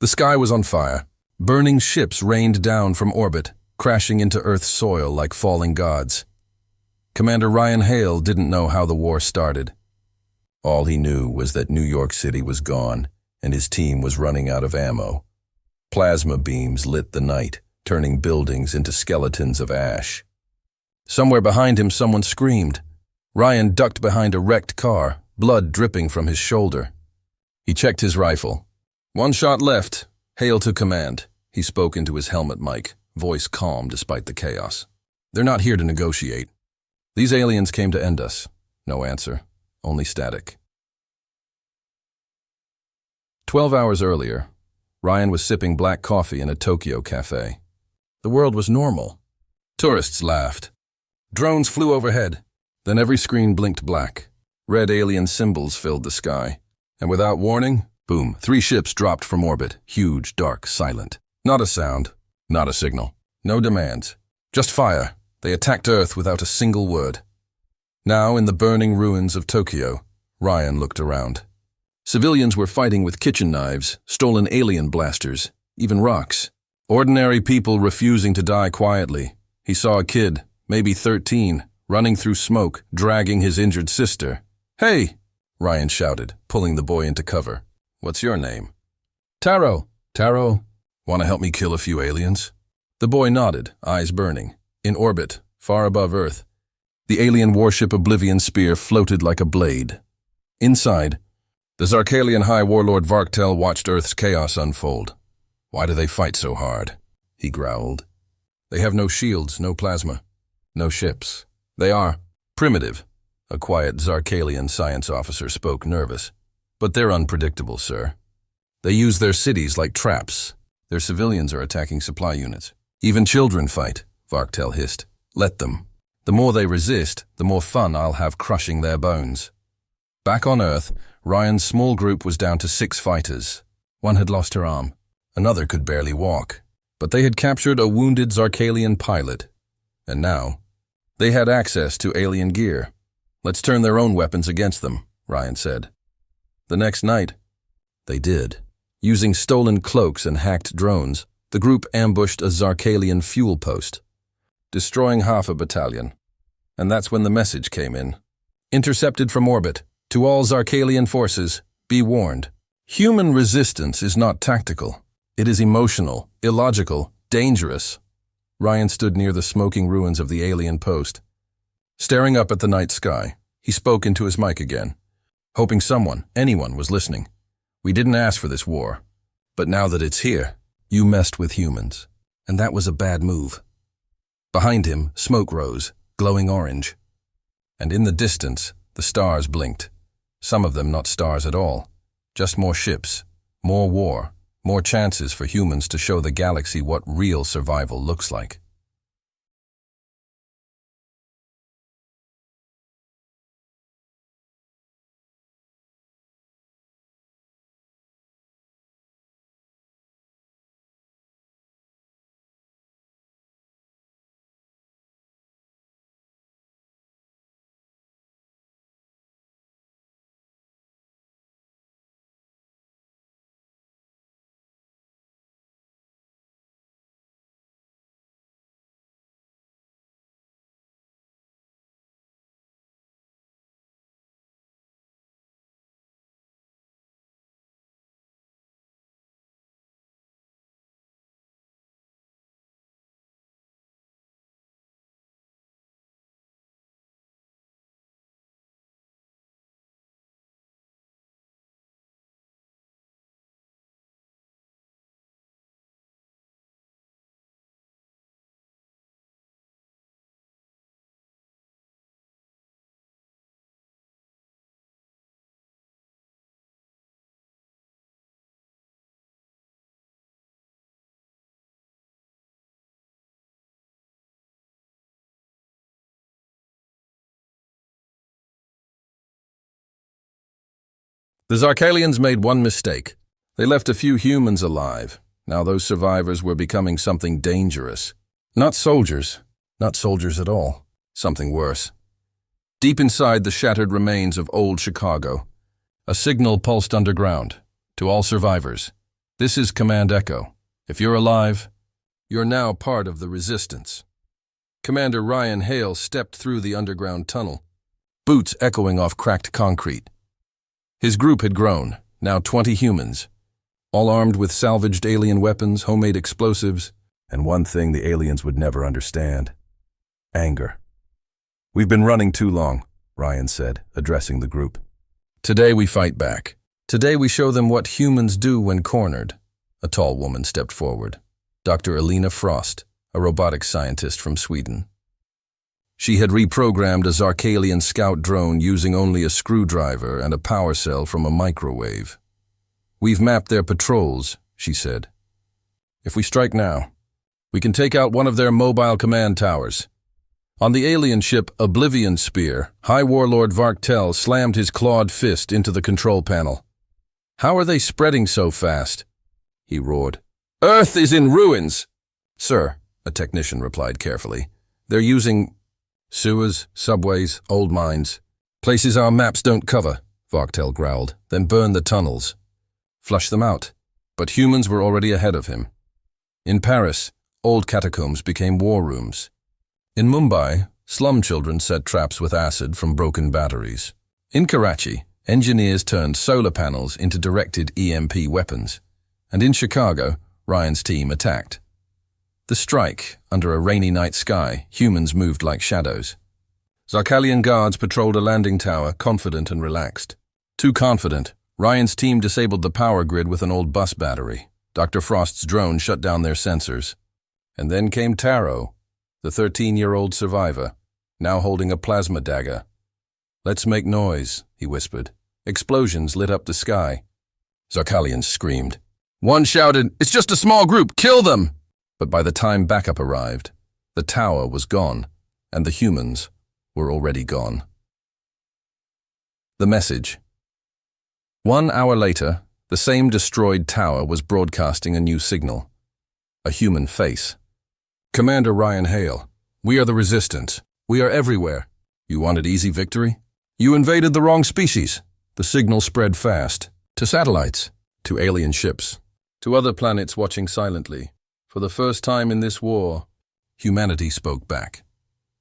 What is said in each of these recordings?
The sky was on fire. Burning ships rained down from orbit, crashing into Earth's soil like falling gods. Commander Ryan Hale didn't know how the war started. All he knew was that New York City was gone, and his team was running out of ammo. Plasma beams lit the night, turning buildings into skeletons of ash. Somewhere behind him, someone screamed. Ryan ducked behind a wrecked car, blood dripping from his shoulder. He checked his rifle. One shot left. Hale took command. He spoke into his helmet mic, voice calm despite the chaos. They're not here to negotiate. These aliens came to end us. No answer, only static. 12 hours earlier, Ryan was sipping black coffee in a Tokyo cafe. The world was normal. Tourists laughed. Drones flew overhead. Then every screen blinked black. Red alien symbols filled the sky. And without warning, boom, 3 ships dropped from orbit, huge, dark, silent. Not a sound, not a signal, no demands, just fire. They attacked Earth without a single word. Now, in the burning ruins of Tokyo, Ryan looked around. Civilians were fighting with kitchen knives, stolen alien blasters, even rocks. Ordinary people refusing to die quietly. He saw a kid, maybe 13, running through smoke, dragging his injured sister. "Hey!" Ryan shouted, pulling the boy into cover. "What's your name?" "Taro." "Taro, want to help me kill a few aliens?" The boy nodded, eyes burning. In orbit, far above Earth, the alien warship Oblivion Spear floated like a blade. Inside, the Zarkalian High Warlord Varktel watched Earth's chaos unfold. "Why do they fight so hard?" he growled. "They have no shields, no plasma, no ships. They are primitive." A quiet Zarkalian science officer spoke, nervous. "But they're unpredictable, sir. They use their cities like traps. Their civilians are attacking supply units. Even children fight," Varktel hissed. "Let them. The more they resist, the more fun I'll have crushing their bones." Back on Earth, Ryan's small group was down to 6 fighters. One had lost her arm. Another could barely walk. But they had captured a wounded Zarkalian pilot. And now, they had access to alien gear. "Let's turn their own weapons against them," Ryan said. The next night, they did. Using stolen cloaks and hacked drones, the group ambushed a Zarkalian fuel post, destroying half a battalion. And that's when the message came in. Intercepted from orbit. To all Zarkalian forces, be warned. Human resistance is not tactical. It is emotional, illogical, dangerous. Ryan stood near the smoking ruins of the alien post. Staring up at the night sky, he spoke into his mic again, hoping someone, anyone, was listening. "We didn't ask for this war, but now that it's here, you messed with humans, and that was a bad move." Behind him, smoke rose, glowing orange. And in the distance, the stars blinked. Some of them not stars at all, just more ships, more war, more chances for humans to show the galaxy what real survival looks like. The Zarkalians made one mistake. They left a few humans alive. Now those survivors were becoming something dangerous. Not soldiers at all. Something worse. Deep inside the shattered remains of old Chicago, a signal pulsed underground. To all survivors, This is Command Echo. If you're alive, you're now part of the Resistance. Commander Ryan Hale stepped through the underground tunnel, boots echoing off cracked concrete. His group had grown, now 20 humans, all armed with salvaged alien weapons, homemade explosives, and one thing the aliens would never understand: anger. "We've been running too long," Ryan said, addressing the group. "Today we fight back. Today we show them what humans do when cornered." A tall woman stepped forward, Dr. Elena Frost, a robotics scientist from Sweden. She had reprogrammed a Zarkalian scout drone using only a screwdriver and a power cell from a microwave. "We've mapped their patrols," she said. "If we strike now, we can take out one of their mobile command towers." On the alien ship Oblivion Spear, High Warlord Varktel slammed his clawed fist into the control panel. "How are they spreading so fast?" he roared. "Earth is in ruins!" "Sir," a technician replied carefully, "they're using sewers, subways, old mines, places our maps don't cover," Varktel growled. "Then burn the tunnels. Flush them out." But humans were already ahead of him. In Paris, old catacombs became war rooms. In Mumbai, slum children set traps with acid from broken batteries. In Karachi, engineers turned solar panels into directed EMP weapons. And in Chicago, Ryan's team attacked. The strike, under a rainy night sky, humans moved like shadows. Zarkalian guards patrolled a landing tower, confident and relaxed. Too confident, Ryan's team disabled the power grid with an old bus battery. Dr. Frost's drone shut down their sensors. And then came Taro, the 13-year-old survivor, now holding a plasma dagger. "Let's make noise," he whispered. Explosions lit up the sky. Zarkalians screamed. One shouted, "It's just a small group, kill them!" But by the time backup arrived, the tower was gone, and the humans were already gone. The message. 1 hour later, the same destroyed tower was broadcasting a new signal. A human face. "Commander Ryan Hale, we are the Resistance. We are everywhere. You wanted easy victory? You invaded the wrong species." The signal spread fast, to satellites, to alien ships, to other planets watching silently. For the first time in this war, humanity spoke back.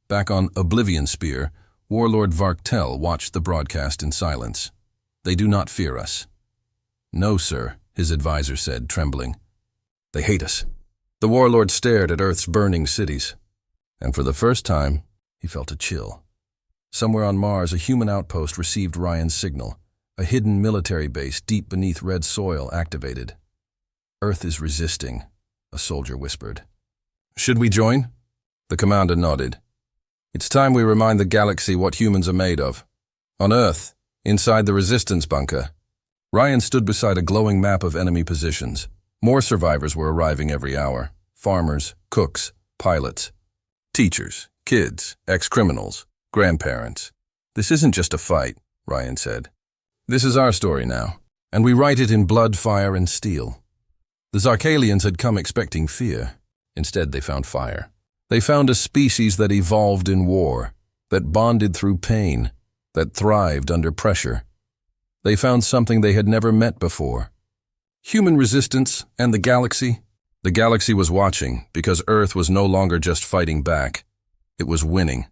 Back on Oblivion Spear, Warlord Varktel watched the broadcast in silence. "They do not fear us." "No, sir," his advisor said, trembling. "They hate us." The warlord stared at Earth's burning cities, and for the first time, he felt a chill. Somewhere on Mars, a human outpost received Ryan's signal. A hidden military base deep beneath red soil activated. "Earth is resisting," a soldier whispered. "Should we join?" The commander nodded. "It's time we remind the galaxy what humans are made of." On Earth, inside the Resistance bunker, Ryan stood beside a glowing map of enemy positions. More survivors were arriving every hour. Farmers, cooks, pilots, teachers, kids, ex-criminals, grandparents. "This isn't just a fight," Ryan said. "This is our story now, and we write it in blood, fire, and steel." The Zarkalians had come expecting fear. Instead, they found fire. They found a species that evolved in war, that bonded through pain, that thrived under pressure. They found something they had never met before. Human resistance and the galaxy. The galaxy was watching because Earth was no longer just fighting back. It was winning.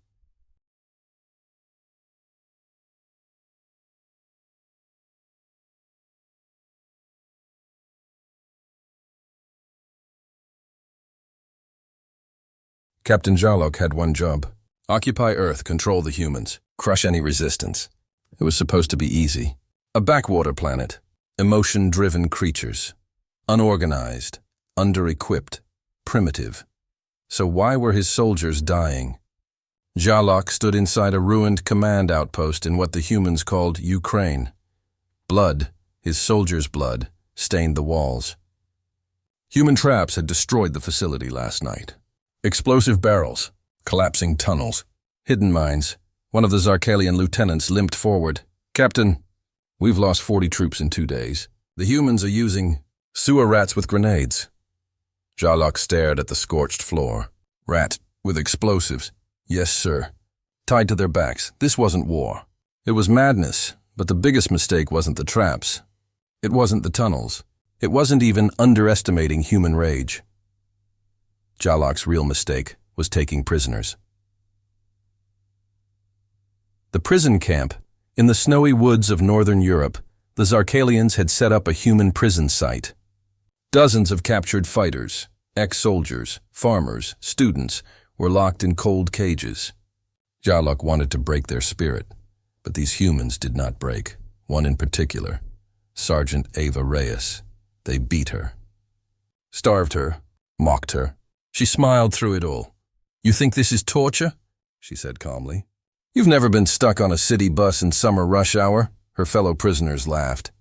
Captain Jarlock had one job. Occupy Earth, control the humans, crush any resistance. It was supposed to be easy. A backwater planet, emotion-driven creatures. Unorganized, under-equipped, primitive. So why were his soldiers dying? Jarlock stood inside a ruined command outpost in what the humans called Ukraine. Blood, his soldiers' blood, stained the walls. Human traps had destroyed the facility last night. Explosive barrels, collapsing tunnels, hidden mines. One of the Zarkalian lieutenants limped forward. "Captain, we've lost 40 troops in 2 days. The humans are using sewer rats with grenades." Jarlock stared at the scorched floor. "Rat with explosives." "Yes, sir." Tied to their backs. This wasn't war. It was madness, but the biggest mistake wasn't the traps. It wasn't the tunnels. It wasn't even underestimating human rage. Jalok's real mistake was taking prisoners. The prison camp, in the snowy woods of northern Europe, the Zarkalians had set up a human prison site. Dozens of captured fighters, ex-soldiers, farmers, students were locked in cold cages. Jalok wanted to break their spirit, but these humans did not break. One in particular, Sergeant Ava Reyes. They beat her. Starved her, mocked her. She smiled through it all. "You think this is torture?" she said calmly. "You've never been stuck on a city bus in summer rush hour?" Her fellow prisoners laughed.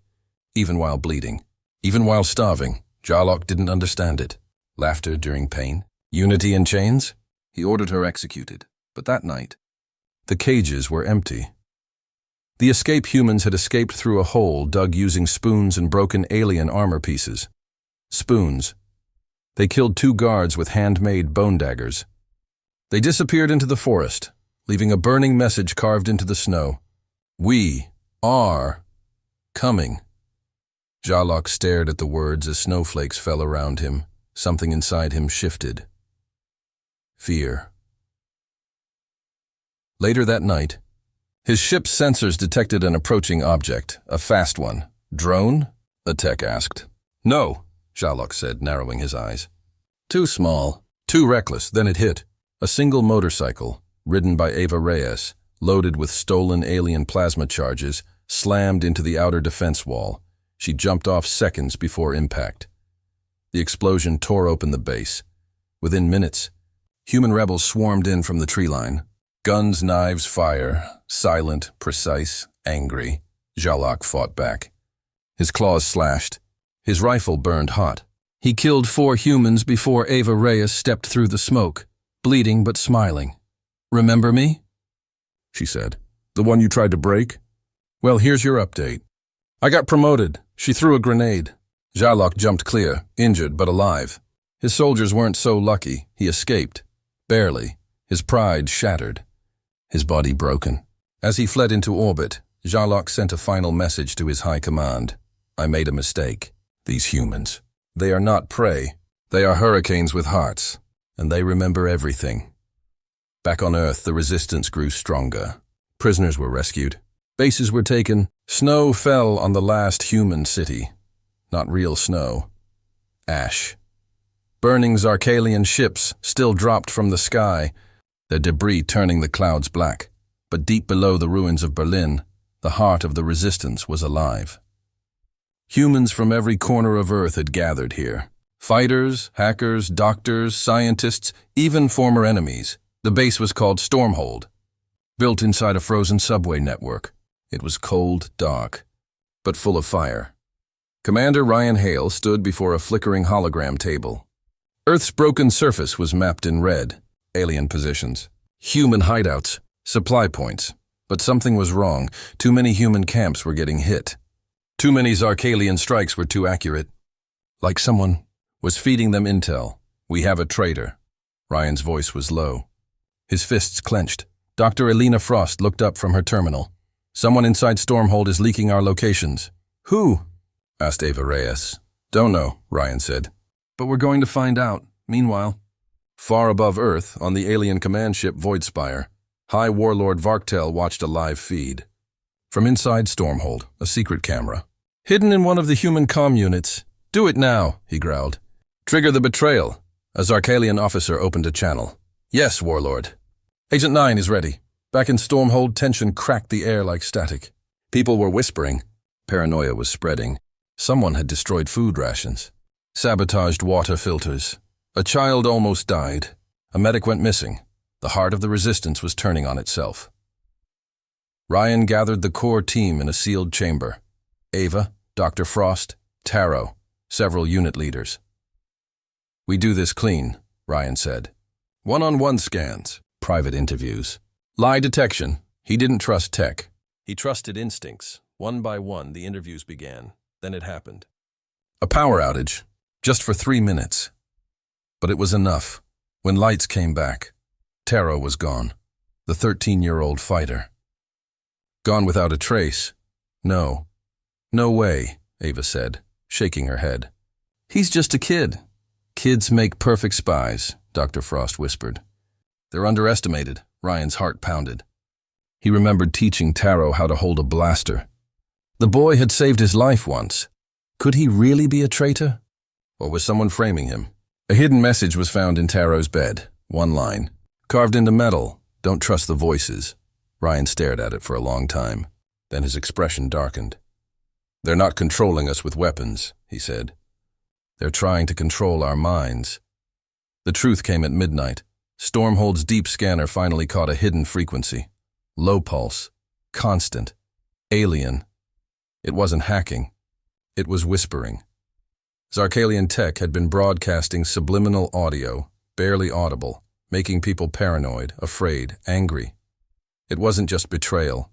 Even while bleeding, even while starving, Jalok didn't understand it. Laughter during pain? Unity in chains? He ordered her executed. But that night, the cages were empty. The escape humans had escaped through a hole dug using spoons and broken alien armor pieces. Spoons. They killed 2 guards with handmade bone daggers. They disappeared into the forest, leaving a burning message carved into the snow. "We are coming." Jalok stared at the words as snowflakes fell around him. Something inside him shifted. Fear. Later that night, his ship's sensors detected an approaching object, a fast one. "Drone?" a tech asked. "No," Jalok said, narrowing his eyes. "Too small, too reckless." Then it hit. A single motorcycle, ridden by Ava Reyes, loaded with stolen alien plasma charges, slammed into the outer defense wall. She jumped off seconds before impact. The explosion tore open the base. Within minutes, human rebels swarmed in from the tree line. Guns, knives, fire, silent, precise, angry. Jalok fought back. His claws slashed. His rifle burned hot. He killed 4 humans before Ava Reyes stepped through the smoke, bleeding but smiling. "Remember me?" she said. "The one you tried to break? Well, here's your update. I got promoted." She threw a grenade. Jalok jumped clear, injured but alive. His soldiers weren't so lucky. He escaped. Barely. His pride shattered. His body broken. As he fled into orbit, Jalok sent a final message to his high command. "I made a mistake. These humans. They are not prey. They are hurricanes with hearts. And they remember everything." Back on Earth, the resistance grew stronger. Prisoners were rescued. Bases were taken. Snow fell on the last human city. Not real snow. Ash. Burning Zarkalian ships still dropped from the sky, their debris turning the clouds black. But deep below the ruins of Berlin, the heart of the resistance was alive. Humans from every corner of Earth had gathered here. Fighters, hackers, doctors, scientists, even former enemies. The base was called Stormhold. Built inside a frozen subway network. It was cold, dark, but full of fire. Commander Ryan Hale stood before a flickering hologram table. Earth's broken surface was mapped in red. Alien positions. Human hideouts. Supply points. But something was wrong. Too many human camps were getting hit. Too many Zarkalian strikes were too accurate. Like someone was feeding them intel. "We have a traitor." Ryan's voice was low. His fists clenched. Dr. Elena Frost looked up from her terminal. "Someone inside Stormhold is leaking our locations." "Who?" asked Ava Reyes. "Don't know," Ryan said. "But we're going to find out." Meanwhile, far above Earth, on the alien command ship Voidspire, High Warlord Varktel watched a live feed. From inside Stormhold, a secret camera. "Hidden in one of the human comm units. Do it now," he growled. "Trigger the betrayal." A Zarkalian officer opened a channel. "Yes, Warlord." "Agent 9 is ready." Back in Stormhold, tension cracked the air like static. People were whispering. Paranoia was spreading. Someone had destroyed food rations. Sabotaged water filters. A child almost died. A medic went missing. The heart of the resistance was turning on itself. Ryan gathered the core team in a sealed chamber. Ava, Dr. Frost, Taro, several unit leaders. "We do this clean," Ryan said. One-on-one scans, private interviews. Lie detection. He didn't trust tech. He trusted instincts. One by one, the interviews began. Then it happened. A power outage, just for 3 minutes. But it was enough. When lights came back, Taro was gone. The 13-year-old fighter. Gone without a trace. No. "No way," Ava said. shaking her head. He's just a kid. Kids make perfect spies, Dr. Frost whispered. They're underestimated, Ryan's heart pounded. He remembered teaching Taro how to hold a blaster. The boy had saved his life once. Could he really be a traitor? Or was someone framing him? A hidden message was found in Taro's bed. One line. Carved into metal, "Don't trust the voices." Ryan stared at it for a long time. Then his expression darkened. "They're not controlling us with weapons," he said. "They're trying to control our minds." The truth came at midnight. Stormhold's deep scanner finally caught a hidden frequency. Low pulse. Constant. Alien. It wasn't hacking. It was whispering. Zarkalian tech had been broadcasting subliminal audio, barely audible, making people paranoid, afraid, angry. It wasn't just betrayal.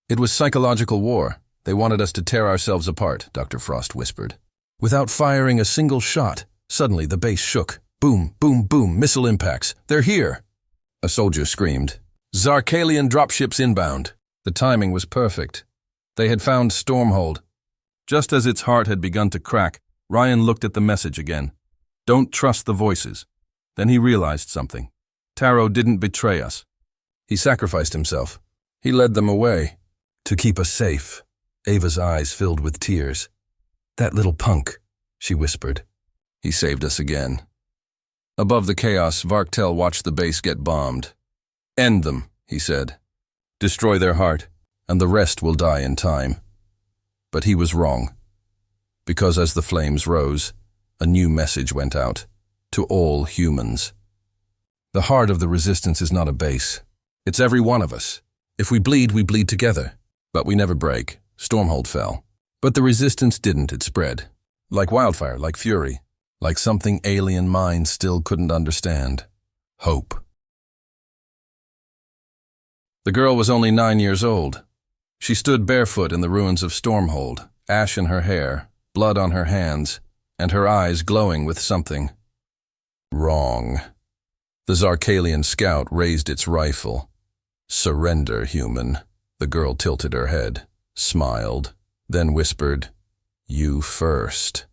It was psychological war. They wanted us to tear ourselves apart, Dr. Frost whispered. Without firing a single shot, suddenly the base shook. Boom, boom, boom, missile impacts. They're here! A soldier screamed. Zarkalian dropships inbound. The timing was perfect. They had found Stormhold. Just as its heart had begun to crack, Ryan looked at the message again. Don't trust the voices. Then he realized something. Taro didn't betray us. He sacrificed himself. He led them away. To keep us safe. Ava's eyes filled with tears. That little punk, she whispered. He saved us again. Above the chaos, Varktel watched the base get bombed. End them, he said. Destroy their heart, and the rest will die in time. But he was wrong. Because as the flames rose, a new message went out. To all humans. The heart of the resistance is not a base. It's every one of us. If we bleed together. But we never break. Stormhold fell. But the resistance didn't, it spread. Like wildfire, like fury. Like something alien minds still couldn't understand. Hope. The girl was only 9 years old. She stood barefoot in the ruins of Stormhold, ash in her hair, blood on her hands, and her eyes glowing with something. Wrong. The Zarkalian scout raised its rifle. Surrender, human. The girl tilted her head, smiled, then whispered, You first.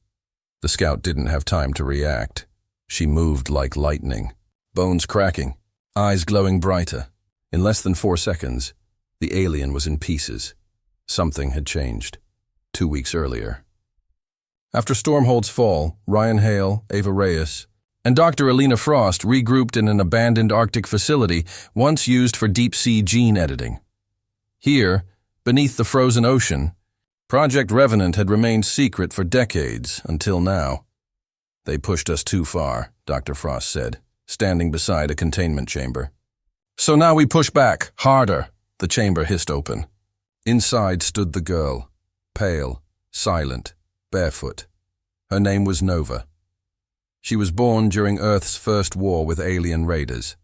The scout didn't have time to react. She moved like lightning, bones cracking, eyes glowing brighter. In less than 4 seconds, the alien was in pieces. Something had changed. 2 weeks earlier. After Stormhold's fall, Ryan Hale, Ava Reyes, and Dr. Alina Frost regrouped in an abandoned Arctic facility once used for deep-sea gene editing. Here, beneath the frozen ocean, Project Revenant had remained secret for decades until now. They pushed us too far, Dr. Frost said, standing beside a containment chamber. So now we push back, harder, the chamber hissed open. Inside stood the girl, pale, silent, barefoot. Her name was Nova. She was born during Earth's first war with alien raiders.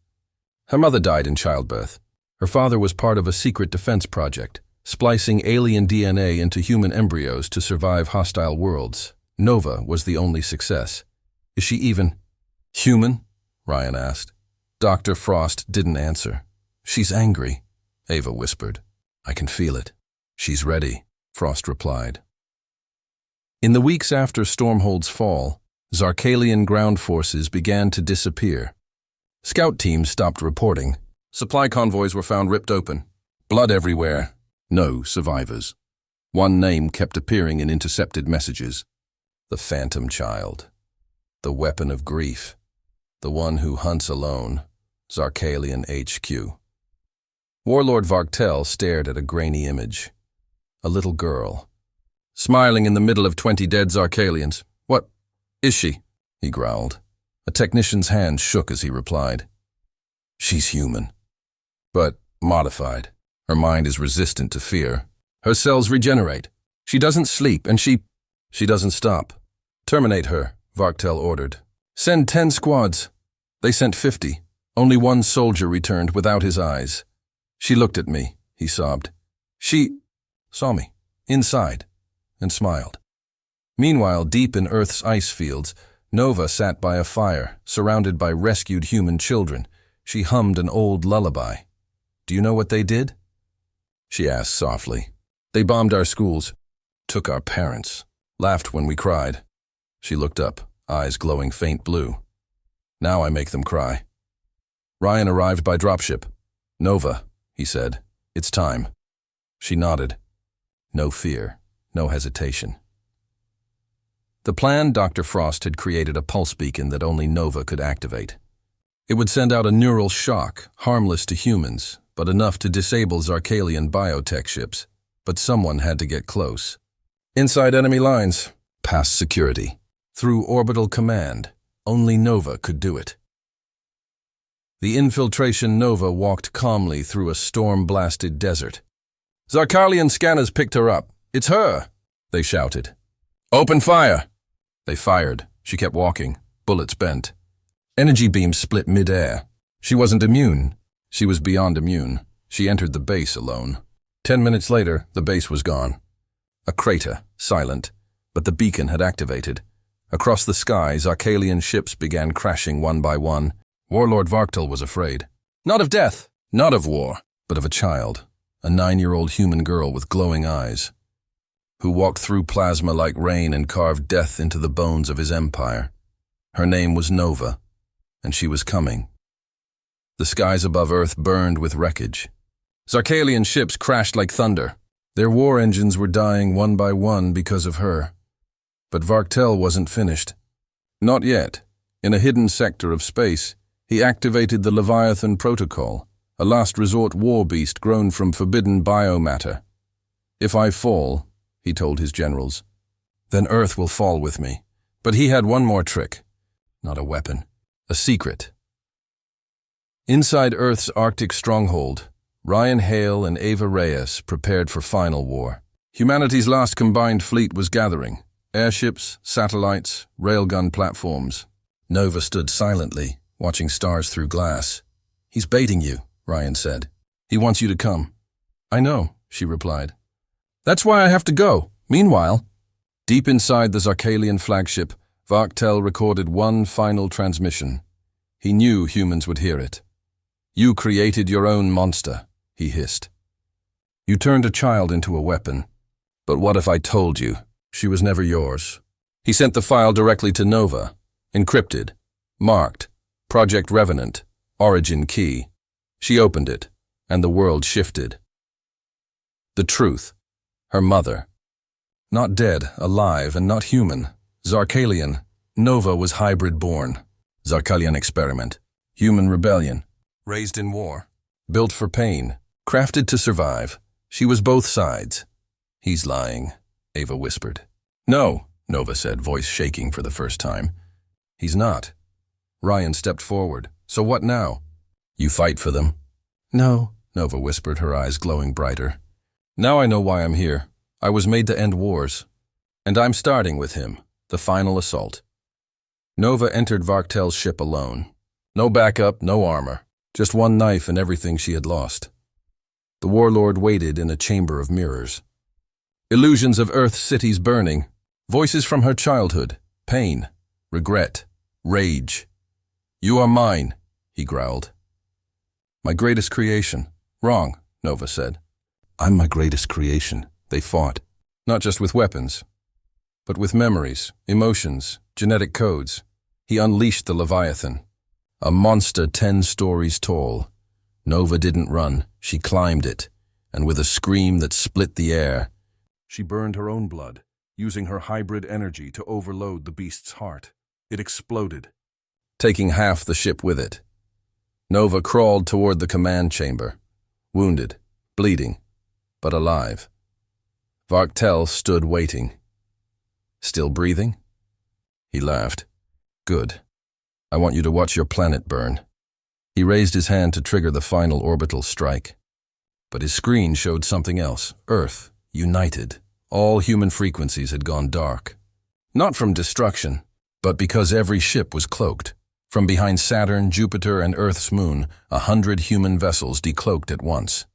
Her mother died in childbirth. Her father was part of a secret defense project, splicing alien DNA into human embryos to survive hostile worlds. Nova was the only success. Is she even human? Ryan asked. Dr. Frost didn't answer. She's angry, Ava whispered. I can feel it. She's ready, Frost replied. In the weeks after Stormhold's fall, Zarkalian ground forces began to disappear. Scout teams stopped reporting. Supply convoys were found ripped open. Blood everywhere. No survivors. One name kept appearing in intercepted messages. The Phantom Child. The weapon of grief. The one who hunts alone. Zarkalian HQ. Warlord Varktel stared at a grainy image. A little girl. Smiling in the middle of 20 dead Zarkalians. What is she? He growled. A technician's hand shook as he replied. She's human. But modified. Her mind is resistant to fear. Her cells regenerate. She doesn't sleep, and she doesn't stop. Terminate her, Varktel ordered. Send 10 squads. They sent 50. Only 1 soldier returned without his eyes. She looked at me, he sobbed. She saw me, inside, and smiled. Meanwhile, deep in Earth's ice fields, Nova sat by a fire, surrounded by rescued human children. She hummed an old lullaby. Do you know what they did? She asked softly. They bombed our schools, took our parents. Laughed when we cried. She looked up, eyes glowing faint blue. Now I make them cry. Ryan arrived by dropship. Nova, he said. It's time. She nodded. No fear, no hesitation. The plan Dr. Frost had created a pulse beacon that only Nova could activate. It would send out a neural shock, harmless to humans, but enough to disable Zarkalian biotech ships. But someone had to get close. Inside enemy lines, past security. Through orbital command, only Nova could do it. The infiltration Nova walked calmly through a storm-blasted desert. Zarkalian scanners picked her up. It's her, they shouted. Open fire! They fired. She kept walking, bullets bent. Energy beams split mid-air. She wasn't immune. She was beyond immune. She entered the base alone. 10 minutes later, the base was gone. A crater, silent, but the beacon had activated. Across the sky, Zarkalian ships began crashing one by one. Warlord Varktel was afraid. Not of death, not of war, but of a child, a 9-year-old human girl with glowing eyes, who walked through plasma like rain and carved death into the bones of his empire. Her name was Nova, and she was coming. The skies above Earth burned with wreckage. Zarkalian ships crashed like thunder. Their war engines were dying one by one because of her. But Varktel wasn't finished. Not yet. In a hidden sector of space, he activated the Leviathan Protocol, a last resort war beast grown from forbidden biomatter. If I fall, he told his generals, then Earth will fall with me. But he had one more trick. Not a weapon. A secret. Inside Earth's Arctic stronghold, Ryan Hale and Ava Reyes prepared for final war. Humanity's last combined fleet was gathering. Airships, satellites, railgun platforms. Nova stood silently, watching stars through glass. He's baiting you, Ryan said. He wants you to come. I know, she replied. That's why I have to go. Meanwhile, deep inside the Zarkalian flagship, Varktel recorded one final transmission. He knew humans would hear it. You created your own monster, he hissed. You turned a child into a weapon. But what if I told you she was never yours? He sent the file directly to Nova, encrypted, marked, Project Revenant, origin key. She opened it, and the world shifted. The truth. Her mother. Not dead, alive, and not human. Zarkalian. Nova was hybrid-born. Zarkalian experiment. Human rebellion. Raised in war. Built for pain. Crafted to survive. She was both sides. He's lying, Ava whispered. No, Nova said, voice shaking for the first time. He's not. Ryan stepped forward. So what now? You fight for them? No, Nova whispered, her eyes glowing brighter. Now I know why I'm here. I was made to end wars. And I'm starting with him, the final assault. Nova entered Varktel's ship alone. No backup, no armor. Just one knife and everything she had lost. The warlord waited in a chamber of mirrors. Illusions of Earth's cities burning. Voices from her childhood. Pain. Regret. Rage. You are mine, he growled. My greatest creation. Wrong, Nova said. I'm my greatest creation. They fought. Not just with weapons, but with memories, emotions, genetic codes. He unleashed the Leviathan. A monster 10 stories tall. Nova didn't run. She climbed it, and with a scream that split the air, she burned her own blood, using her hybrid energy to overload the beast's heart. It exploded, taking half the ship with it. Nova crawled toward the command chamber, wounded, bleeding, but alive. Varktel stood waiting. Still breathing? He laughed. Good. I want you to watch your planet burn. He raised his hand to trigger the final orbital strike. But his screen showed something else. Earth, united. All human frequencies had gone dark. Not from destruction, but because every ship was cloaked. From behind Saturn, Jupiter, and Earth's moon, 100 human vessels decloaked at once.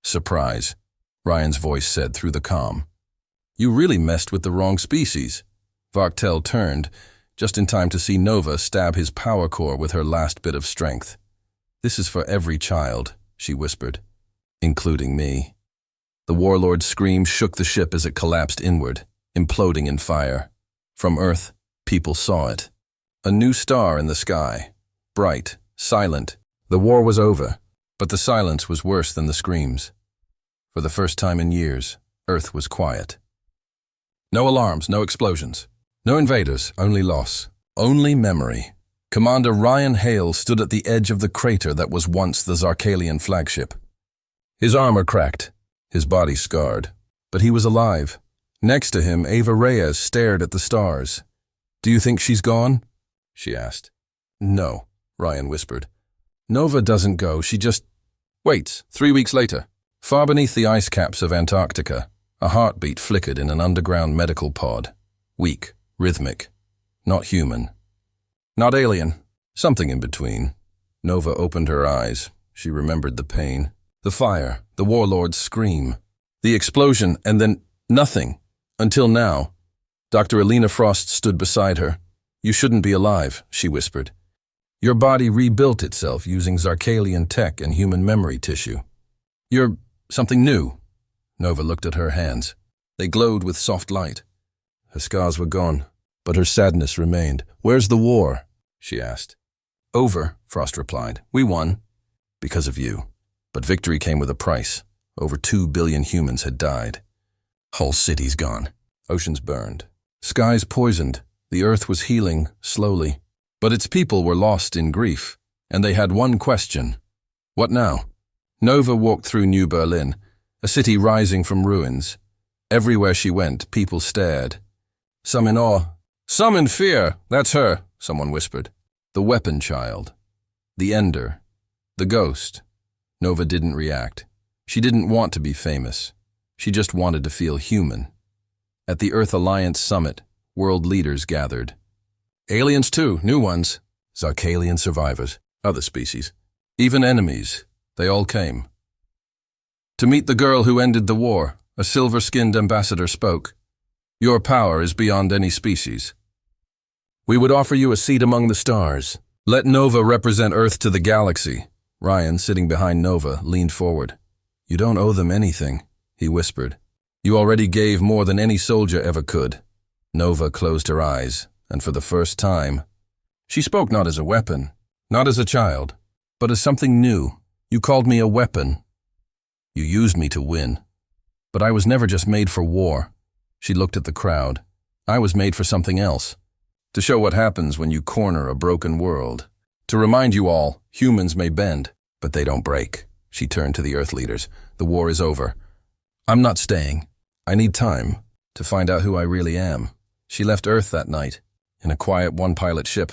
Surprise, Ryan's voice said through the comm. You really messed with the wrong species. Varktel turned, just in time to see Nova stab his power core with her last bit of strength. This is for every child, she whispered, including me. The warlord's scream shook the ship as it collapsed inward. imploding in fire. From Earth, people saw it. A new star in the sky, bright, silent. The war was over, but the silence was worse than the screams. For the first time in years, Earth was quiet. No alarms, no explosions. No invaders, only loss. Only memory. Commander Ryan Hale stood at the edge of the crater that was once the Zarkalian flagship. His armor cracked, his body scarred, but he was alive. Next to him, Ava Reyes stared at the stars. "Do you think she's gone?" she asked. "No," Ryan whispered. "Nova doesn't go, she just waits." 3 weeks later, far beneath the ice caps of Antarctica, a heartbeat flickered in an underground medical pod. Weak, rhythmic, not human. Not alien, something in between. Nova opened her eyes. She remembered the pain, the fire, the warlord's scream, the explosion, and then nothing. Until now. Dr. Elena Frost stood beside her. "You shouldn't be alive," she whispered. "Your body rebuilt itself using Zarkalian tech and human memory tissue. You're something new." Nova looked at her hands. They glowed with soft light. Her scars were gone, but her sadness remained. "Where's the war?" she asked. "Over," Frost replied. "We won. Because of you. But victory came with a price. Over 2 billion humans had died. Whole cities gone. Oceans burned. Skies poisoned. The earth was healing, slowly. But its people were lost in grief, and they had one question. What now?" Nova walked through New Berlin, a city rising from ruins. Everywhere she went, people stared. Some in awe, some in fear. "That's her," someone whispered. "The weapon child. The Ender. The ghost." Nova didn't react. She didn't want to be famous. She just wanted to feel human. At the Earth Alliance summit, world leaders gathered. Aliens too, new ones. Zarkalian survivors, other species. Even enemies, they all came. To meet the girl who ended the war, a silver-skinned ambassador spoke. "Your power is beyond any species. We would offer you a seat among the stars. Let Nova represent Earth to the galaxy." Ryan, sitting behind Nova, leaned forward. "You don't owe them anything," he whispered. "You already gave more than any soldier ever could." Nova closed her eyes, and for the first time, she spoke not as a weapon, not as a child, but as something new. "You called me a weapon. You used me to win. But I was never just made for war." She looked at the crowd. "I was made for something else. To show what happens when you corner a broken world. To remind you all, humans may bend, but they don't break." She turned to the Earth leaders. "The war is over. I'm not staying. I need time to find out who I really am." She left Earth that night, in a quiet one-pilot ship.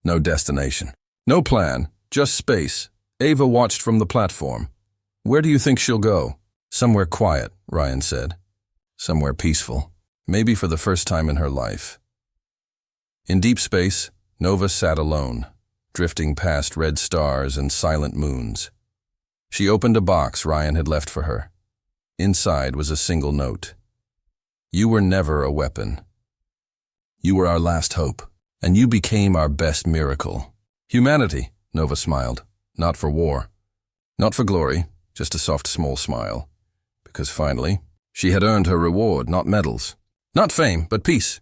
No destination. No plan, just space. Ava watched from the platform. "Where do you think she'll go?" "Somewhere quiet," Ryan said. "Somewhere peaceful. Maybe for the first time in her life." In deep space, Nova sat alone, drifting past red stars and silent moons. She opened a box Ryan had left for her. Inside was a single note. "You were never a weapon. You were our last hope, and you became our best miracle." "Humanity," Nova smiled. "Not for war. Not for glory, just a soft, small smile. Because finally, she had earned her reward, not medals. Not fame, but peace.